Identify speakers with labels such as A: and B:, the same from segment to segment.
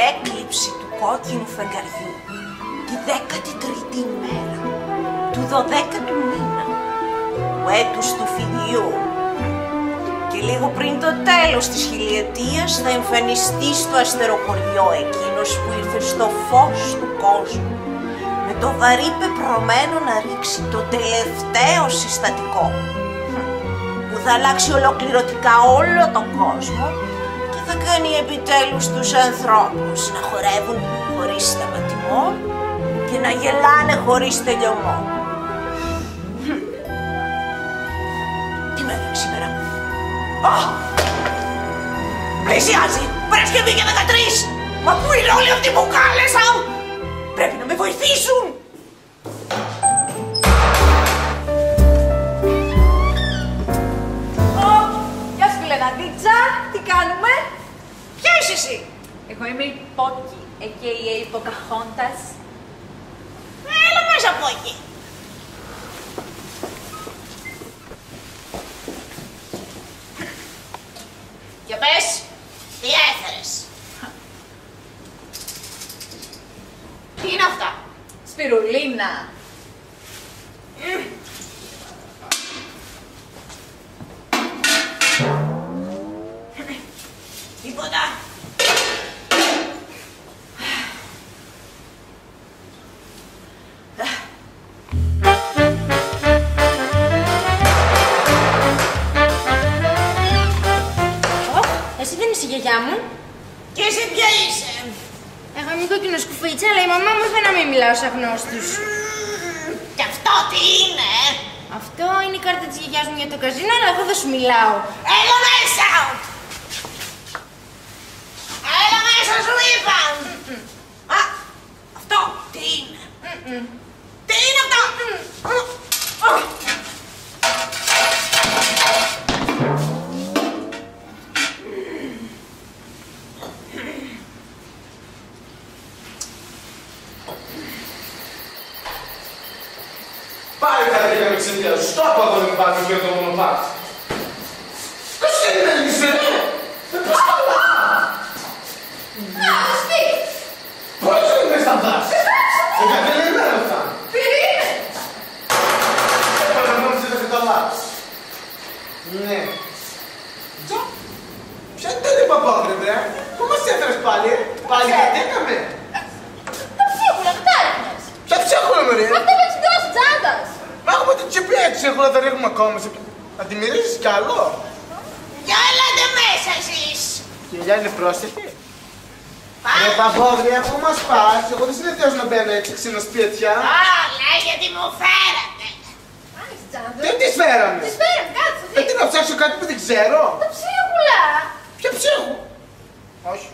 A: έκλειψη του κόκκινου φεγγαριού τη 13η ημέρα του 12ου μήνα του έτους του φιδιού. Και λίγο πριν το τέλος της χιλιετίας θα εμφανιστεί στο αστεροχωριό εκείνος που ήρθε στο φως του κόσμου με το βαρύ πεπρωμένο να ρίξει το τελευταίο συστατικό που θα αλλάξει ολοκληρωτικά όλο τον κόσμο και θα κάνει επιτέλους τους ανθρώπους να χορεύουν χωρίς σταματημό και να γελάνε χωρίς τελειωμό. Τι μέρα είναι σήμερα? Πλησιάζει! Παρασκευή για 13! Μα πού είναι όλοι αυτοί που κάλεσα? Πρέπει να με βοηθήσουν!
B: Γεια σου φιλεναντίτσα, τι κάνουμε?
A: Ποια είσαι εσύ?
B: Εγώ είμαι η Πόκι, a.k.a. η Ποκαχόντας.
A: Έλα μέσα από εκεί! Για πες, τι έφερες? Τι είναι αυτά?
B: Σπιρουλίνα.
A: Τίποτα?
C: Εσύ δεν είσαι η γιαγιά μου.
A: Και εσύ ποια είσαι?
C: Εγώ είμαι η κόκκινο σκουφίτσα, αλλά η μαμά μου είπε να μην μιλάω σε αγνώστους.
A: Και αυτό τι είναι?
C: Αυτό είναι η κάρτα της γιαγιάς μου για το καζίνο, αλλά εγώ δεν σου μιλάω.
A: Έλα μέσα! Έλα μέσα σου είπα! Α, αυτό τι είναι? Τι είναι αυτό?
D: Πάλι κατέβηκαμε ξενιά σου. Στόπα εδώ με πάρει για το μονοπάτι. Πώς συνέλησε, ρε! Πώς καλά!
B: Άστι!
D: Πώς είναι στα δάση? Εγκατελειμμένα αυτά.
B: Περίμενε!
D: Έπρεπε να μόνος είδατε το λάθος. Ναι. Τζο. Ποια ήταν η παπάγρεπε, ε? Πού μας έφερες πάλι, ε? Πάλι κατέκαμε.
B: Τα ψίχουλα, δεν τα ρίχνες.
D: Ποια ψέχουλα, μωρέ?
B: Αυτά με τις δώσεις τσάντας.
D: Μα έχουμε την τσιπή έξεχουλα, τα ρίχνουμε ακόμα. Να τη μυρίζεις κι άλλο.
A: Για έλατε μέσα εσείς!
D: Και η Λιά είναι πρόσθετη. Ρε παπόγρια, πού μας πας? Εγώ δεν συνηθίζω να μπαίνω έτσι ξινοσπίτια.
A: Όλα γιατί μου φέρατε!
B: Άνοιξε τσάντας.
D: Δεν τις φέραμε.
B: Τις φέραμε, κάτσε.
D: Τι να ψάξω κάτι που δεν ξέρω.
B: Τα ψίχουλα.
D: Ποια ψέχου? Όχι.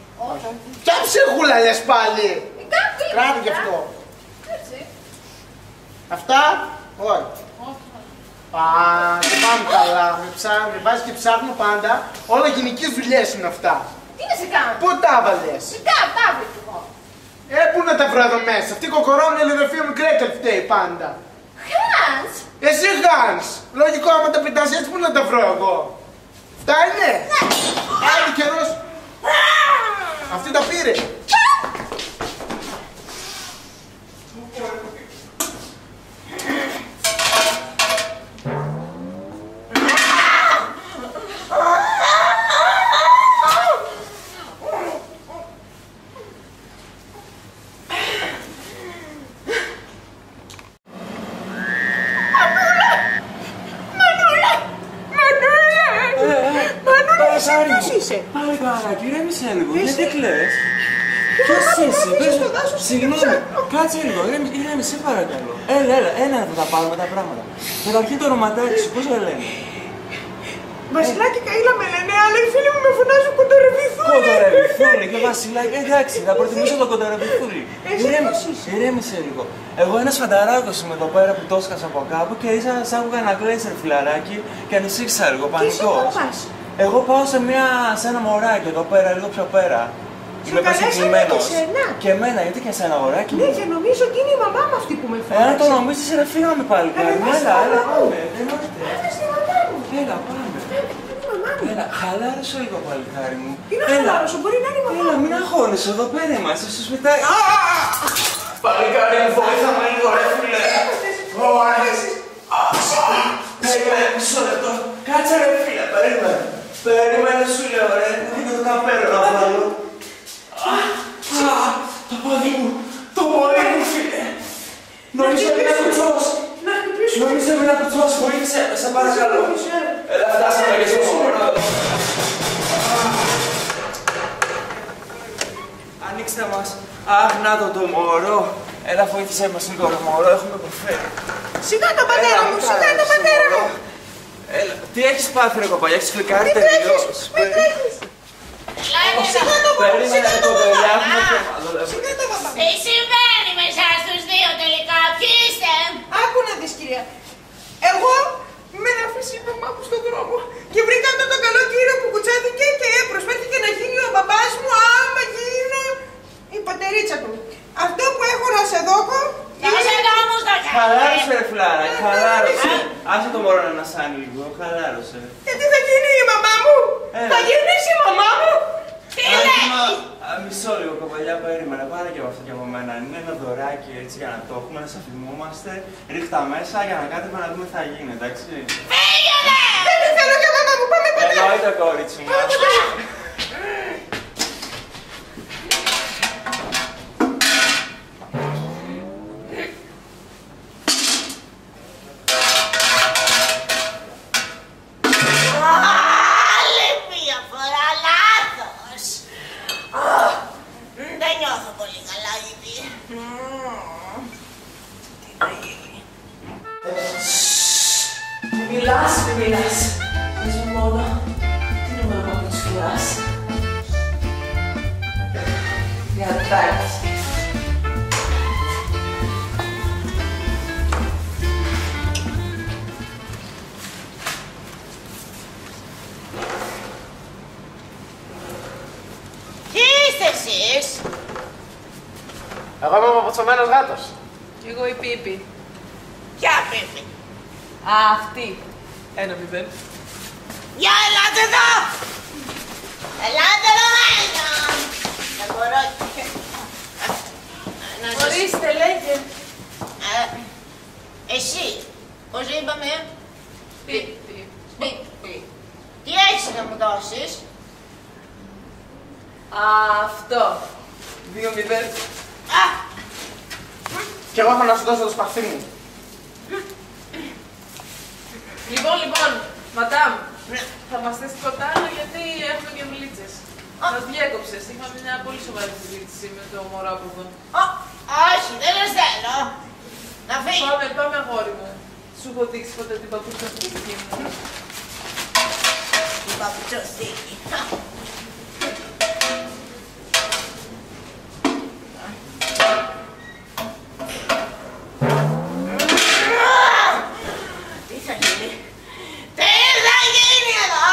D: Ποια ψέχουλα λες πάλι?
B: Κάτσε.
D: Κράτη γι' αυτό.
B: Έτσι.
D: Αυτά? Όχι. Α, δεν πάμε καλά. Με βάζει και ψάχνω πάντα. Όλα γενικές δουλειές είναι αυτά.
B: Τι να σε κάνω?
D: Πού τα έβαλες?
B: Κάπου, τα βρήκα εγώ.
D: Πού να τα βρω εδώ μέσα? Αυτή η κοκορόμια ελευθερία μου Γκρέτελ φταίει πάντα.
B: Χάνς.
D: Εσύ Χάνς! Λογικό άμα τα πετάς έτσι πού να τα βρω εγώ? Αυτά είναι! Άλλη καιρός! Αυτή τα πήρε!
E: Πάλι καράκι, ηρέμησε λίγο, γιατί κλαις? Ποιος είσαι, πες μου, συγγνώμη, κάτσε λίγο, ηρέμησε, παρακαλώ. Έλα να τα πάρουμε τα πράγματα. Καταρχήν το ονοματάκι σου, πώς το λένε?
F: Βασιλάκη Καΐλα με λένε, αλλά οι φίλοι μου με φωνάζουν κοντορεβιθούλη.
E: Κοντορεβιθούλη και Βασιλάκη, εντάξει, θα προτιμήσω το κοντορεβιθούλη. Ηρέμησε λίγο. Εγώ ένας φανταράκος είμαι εδώ πέρα που το έσκασα από κάπου και σ' άκουγα να κλαις ρε φιλαράκι και ανησύχησα λίγο, πανικός. Εγώ πάω σε ένα μωράκι εδώ πέρα, λίγο πιο πέρα. Είμαι προσκεκλημένος. Και εμένα, γιατί και εσένα αγοράκι μου?
F: Ναι, και νομίζω ότι είναι η μαμά μου αυτή που με φώναξε.
E: Εάν το νομίζεις, ρε φύγαμε πάλι. Έλα, πάμε.
F: Έλα στη μαμά μου.
E: Έλα, πάμε.
F: Είναι η μαμά
E: Έλα, χαλάρωσε λίγο, παλικάρι μου.
F: Τι να χαλάρωσω, μπορεί να είναι η μαμά.
E: Έλα, μην αγχώνεσαι, εδώ πέρα είμαστε, στο σπιτάκι. Παλικάρι μου, βοήθα με λίγο, ρε φίλε. Περίμενε, μισό λεπτό. Κάτσε ρε φίλε, περίμενε. Περίμενε, σου λέω, ρε. Είναι το καπέλο να βάλω. Το πόδι μου, φίλε. Νόμιζα να κουτσός. Νόμιζα να κουτσός, βοήθησε, σε παρακαλώ. Έλα, φτάσαμε και στο μωρό. Ανοίξτε μας. Αχ, να το μωρό. Έλα, βοήθησέ μας λίγο, ρε μωρό, έχουμε υποφέρει.
F: Σιγά το πατέρα μου, σιγά το πατέρα μου.
E: Έλα, τι έχεις πάθει ρε κοπαλιά, έχεις φλικάρει τελείως.
F: Μην τρέχεις. Σιγά το πατέρα, σιγά το πατέρα.
G: Τι συμβαίνει μέσα στους δύο τελικά, ποιοι είστε?
F: Άκου να δεις, κυρία. Εγώ με αφήσει η μαμά μου στον δρόμο και βρήκα αυτόν τον καλό κύριο που κουτσάθηκε και προσφέρθηκε να γίνει ο μπαμπάς μου άμα γίνω η πατερίτσα του. Αυτό που έχω να σε δώκω
E: Χαλάρωσε ρε φουλάρα, χαλάρωσε. Άσε το μωρό να ανασάνει λίγο, χαλάρωσε.
F: Και τι θα γίνει η μαμά μου, θα γυρίσει η μαμά μου.
G: Τι λέει?
E: Μισό λίγο κοπαλιά, περίμενα, πάρε και αυτό και από μένα. Είναι ένα δωράκι έτσι για να το έχουμε, να σε θυμόμαστε. Ρίχτα μέσα για να κάνουμε να δούμε τι θα γίνει, εντάξει.
G: Φύγετε!
F: Δεν τη θέλω για μαμά μου, πάμε ποτέ.
E: Εννοείται κορίτσι μου.
A: Μιλάς. Πες μου μόνο τι νούμερο μου τους φυλάς. Γιατράκι.
G: Τι είστε εσείς?
D: Εγώ είμαι ο παπατσωμένος γάτος.
B: Κι εγώ η Πίπη.
G: Ποια Πίπη?
B: Αυτή. 1-0.
G: Για ελάτε εδώ! Ελάτε εδώ μέσα! Δεν μπορώ να σας...
B: Ορίστε, λέγε.
G: Εσύ, πώς είπαμε?
B: Πίπη.
G: Πίπη. Τι έχεις να μου δώσεις?
B: Αυτό. 2-0.
D: Κι εγώ έχω να σου δώσω το σπαθί μου.
B: Λοιπόν, μαντάμ, θα μας θες τίποτα άλλο γιατί έχουμε και μιλίτσες. Μας διέκοψες, είχαμε μια πολύ σοβαρή συζήτηση με το μωράποδο.
G: Όχι, δεν σας θέλω. Να φύγει.
B: Πάμε αγόρι μου. Σου έχω δείξει ποτέ την παπουτσοθήκη μου.
G: Την παπουτσοθήκη. Τι θα γίνει? Τι θα γίνει εδώ?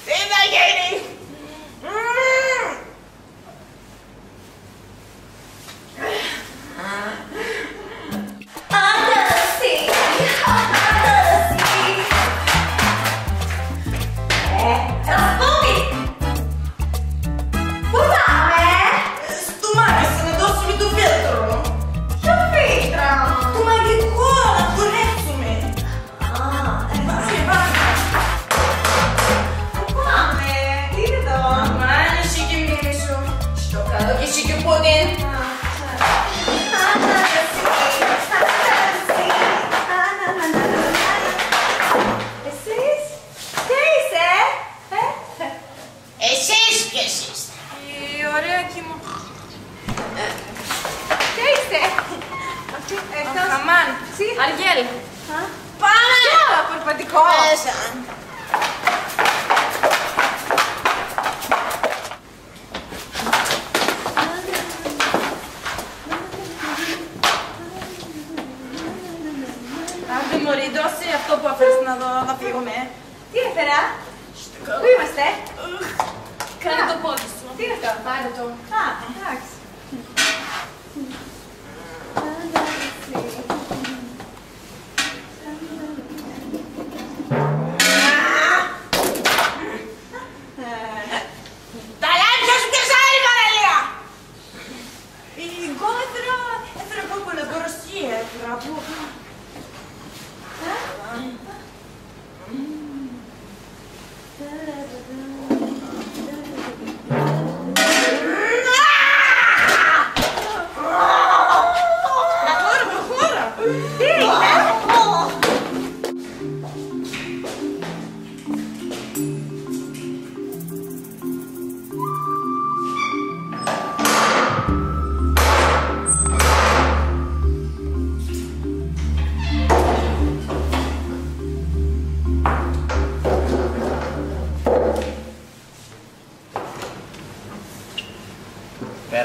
G: Τι θα γίνει?
B: Αργέλ.
G: Πάμε!
B: Περπατικό.
G: Μέσα.
B: Άντε μωρή, δώσε αυτό που αφαιρείς να φύγουμε.
C: Τι έφερα? Πού είμαστε?
B: Κάνε το πόδι σου.
C: Τι είναι αυτό? Πάρε το. Α, εντάξει.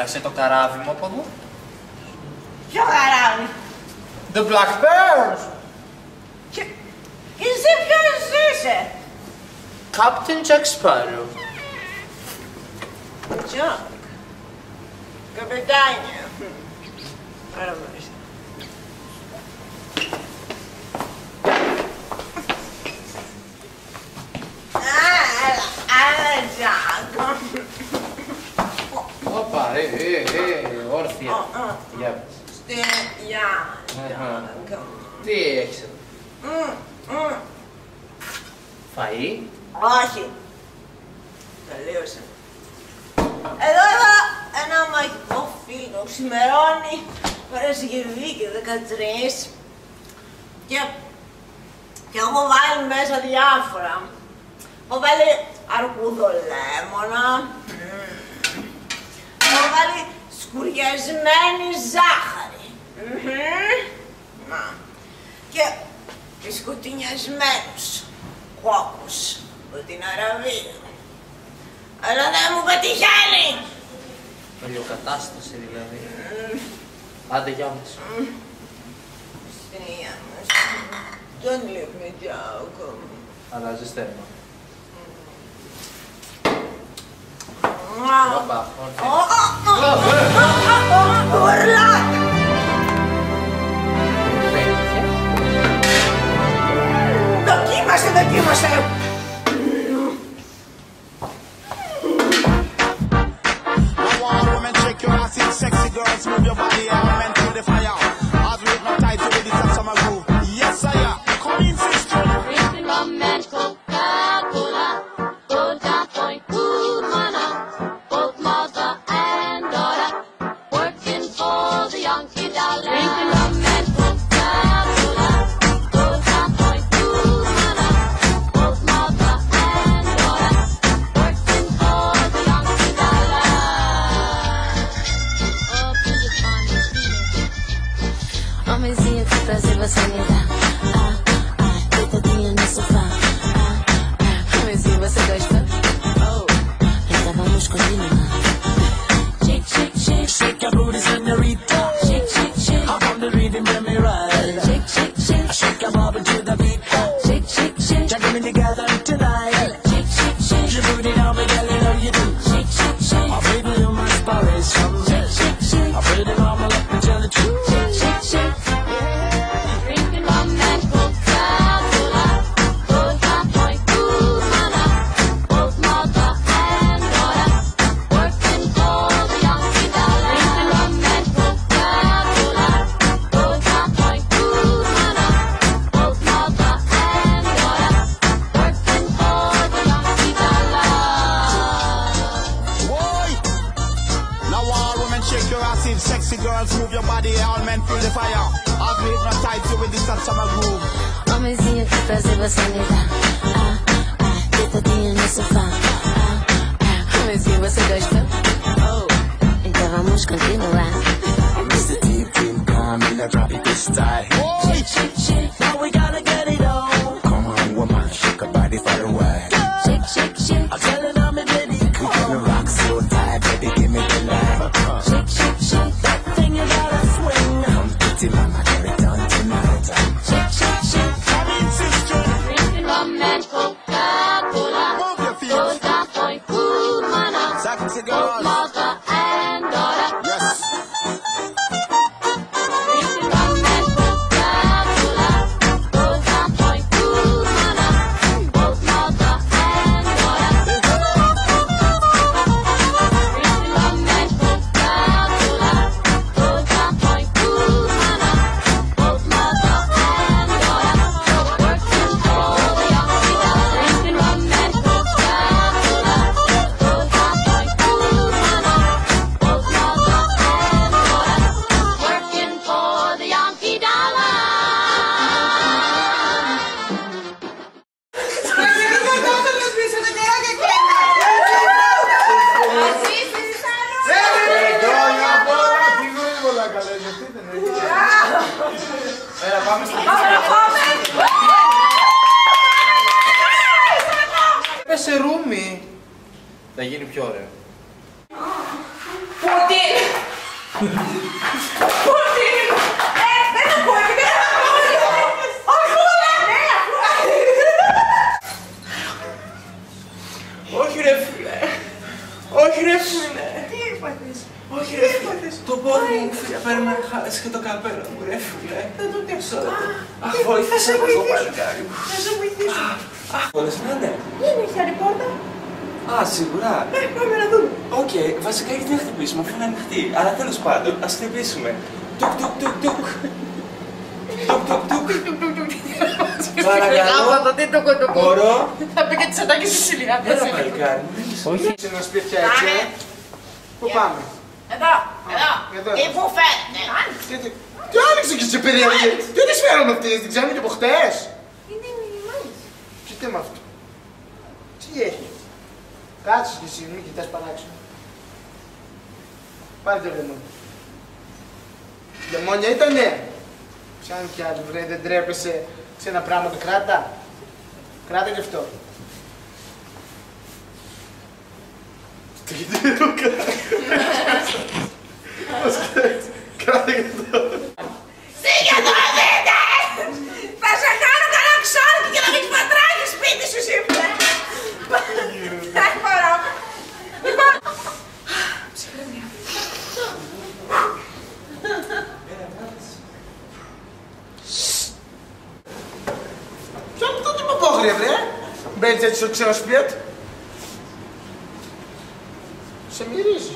E: πέρασε το καράβι μου από εδώ.
A: Ποιο καράβι?
E: The Black Pearl.
A: Και εσύ ποιος είσαι?
E: Captain Jack Sparrow.
A: Jack. Καπετάνιο. Άρα μέσα. Άρα, Jack.
E: Όπα, όρθια. Γεια μας. Τι έχεις εδώ? Φαΐ?
A: Όχι. Τελείωσε. Εδώ είδα ένα μαγικό φίλο. Ξημερώνει Παρασκευή και 13. Και έχω βάλει μέσα διάφορα. Έχω βάλει αρκουδολέμονα. Έχω βάλει σκουριασμένη ζάχαρη. Να. Και σκουτινιασμένους κόκκους από την Αραβία. Αλλά δεν μου πετυχαίνει!
E: Ολιοκατάσταση δηλαδή. Άντε γεια μας.
A: Στην υγεία μας. Don't leave me, Jack.
E: Αλλάζεις θέμα.
A: Όπα, ορλάκ! Δοκίμασε!
H: Sexy girls, move your body out and through the fire. As we hypnotize you with this summer groove. Yes, I am. Come in, sister.
I: Drinking rum and Coca-Cola, Golden Point, good mana. Both mother and daughter, working for the Yankee dollar. Drinking rum and Coca-Cola, Golden Point, good mana. Both mother and daughter, working for the Yankee dollar. Homenzinho, que prazer você me dá. Deitadinha no sofá. Homenzinho, você gosta? Então vamos continuar. Shake, shake, shake.
H: Shake your booty, senorita.
I: Shake, shake, shake.
H: I'm on the rhythm, let me ride.
I: Shake, shake, shake.
H: Shake your body to the beat.
I: Shake, shake, shake.
H: Jacking me together tonight.
I: Shake, shake, shake.
H: You booty down, me girl, you know you do.
I: Shake, shake, shake.
H: I baby, you my inspiration.
I: Shake, shake, shake.
H: I pray the mama let me tell the truth.
I: Shake, shake, shake. Drinking rum and Coca-Cola, Golden Point, good mana. Both mother and daughter, working for the Yankee dollar. Drinking rum and Coca-Cola, Golden Point, good mana. Both mother and daughter, working for the Yankee dollar.
H: Boy! Now all women shake your ass in. Sexy girls move your body. All men feel the fire. I've hypnotized you with this summer groove.
I: Homenzinho, que prazer você me dá. Deitadinha no sofá. Homenzinho, você gosta? Então vamos continuar.
H: Mr. Deep Team, come in a tropical style.
I: Shake, shake, shake.
H: Now we gotta get it on. Come on, woman, shake your body for a while.
I: Shake, shake, shake.
H: I'm telling her, me baby, we gonna rock so tight, baby, give me the line.
I: Shake, shake, shake.
H: That thing you gotta swing. Come pretty mama, get it done tonight.
I: Shake, shake, shake.
H: Come in, sister.
I: Drinking rum and Coca-Cola,
H: Move your feet.
I: Golden Point, good mana.
H: Sexy
I: Both
H: girls.
I: mother and daughter,
H: Yes.
I: drinking rum and Coca-Cola, Golden Point, good mana. Both mother and daughter, drinking rum and Coca-Cola, Golden Point, good mana. Both mother and daughter, working for the Yankee dollar. Drinking rum and Coca-Cola, Golden Point, good mana. Both mother and daughter, working for the Yankee dollar.
E: Έλα, πάμε στο Πες σε ρούμι. Θα γίνει πιο ωραίο.
B: Πούτι!
F: Πότε! Δεν ακούω, δεν ακούω!
E: Όχι ρε φίλε. Όχι ρε φίλε.
F: Τι έπαθες?
E: Όχι ρε φίλε. Το πόδι μου φίλε πρέπει να χάλασε και το καπέλο μου ρε φίλε.
F: Δεν το τέψω.
E: Αχ, βοήθησε με το παλικάρι μου.
F: Θα σε βοηθήσω.
E: Μπορείς να είναι.
F: Είναι χάρη πόρτα.
E: Α, σίγουρα.
F: Πάμε να δούμε.
E: Οκ, βασικά γιατί να χτυπήσουμε αφού είναι ανοιχτή. Αλλά τέλος πάντων, ας χτυπήσουμε. Τουκ τουκ τουκ τουκ. Τουκ τουκ τουκ. Παρακαλώ. Μπορώ.
F: Θα πει και τις ατάκες της Σιλιάδας.
E: Έλα παλικάρι μου.
D: Όχι. Σε ένα σπίτια έτσι. Πού πάμε?
G: Εδώ,
D: Εδώ.
G: τι που φαίνεται.
D: Τι άνοιξε και σε παιδιά. Τι τις φέραμε αυτές, την ξέρουμε και από χτες.
F: Είναι μηνυμάλης.
D: Και τι με αυτό. Τι έχει. Κάτσε και εσύ, μην κοιτάς παράξενο. Πάρε το λεμόνι. Λεμόνια ήτανε. Πιάνει κι άλλο, βρε, δεν τρέπεσαι σε ένα πράγμα το κράτα. Κράτα και αυτό. Τι δεν το κάνω. Κράτα και αυτό.
G: Σίγια το δείτε! Θα σε κάνω καλά ξόρκι και θα μην πατράγεις σπίτι σου σήμερα.
F: Δεν μπορώ. Λοιπόν.
D: Ποιο είναι το υποκόγρια, βρε. Μπαίνεις έτσι στο ξένο σπίτι. Σε μυρίζει.